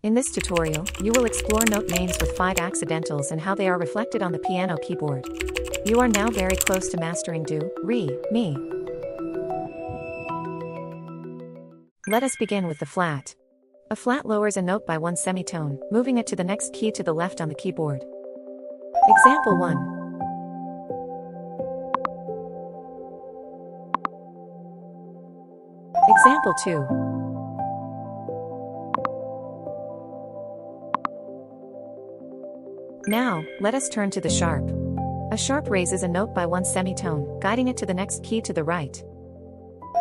In this tutorial, you will explore note names with 5 accidentals and how they are reflected on the piano keyboard. You are now very close to mastering do, re, mi. Let us begin with the flat. A flat lowers a note by one semitone, moving it to the next key to the left on the keyboard. Example 1. Example 2. Now, let us turn to the sharp. A sharp raises a note by one semitone, guiding it to the next key to the right.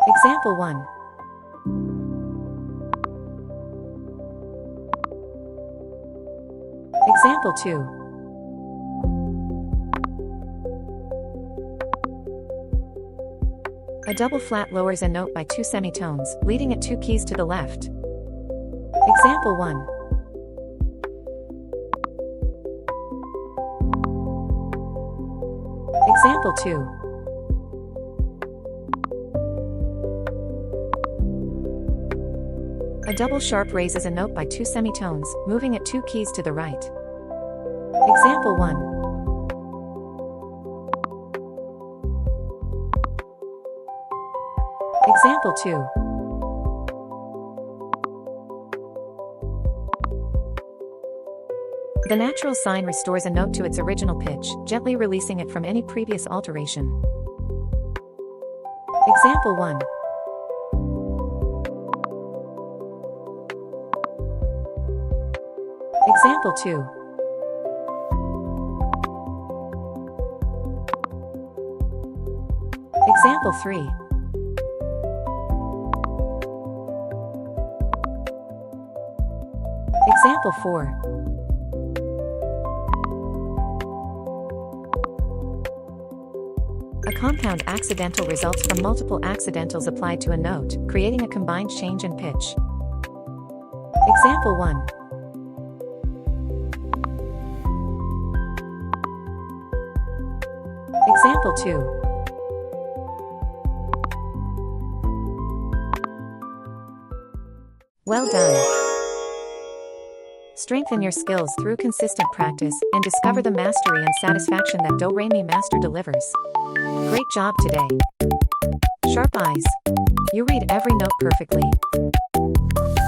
Example 1. Example 2. A double flat lowers a note by 2 semitones, leading it 2 keys to the left. Example 1. Example 2. A double sharp raises a note by 2 semitones, moving it 2 keys to the right. Example 1. Example 2. The natural sign restores a note to its original pitch, gently releasing it from any previous alteration. Example 1. Example 2. Example 3. Example 4. A compound accidental results from multiple accidentals applied to a note, creating a combined change in pitch. Example 1. Example 2. Well done! Strengthen your skills through consistent practice and discover the mastery and satisfaction that Do Re Mi Master delivers. Great job today! Sharp eyes. You read every note perfectly.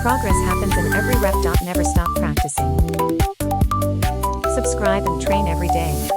Progress happens in every rep. Never stop practicing. Subscribe and train every day.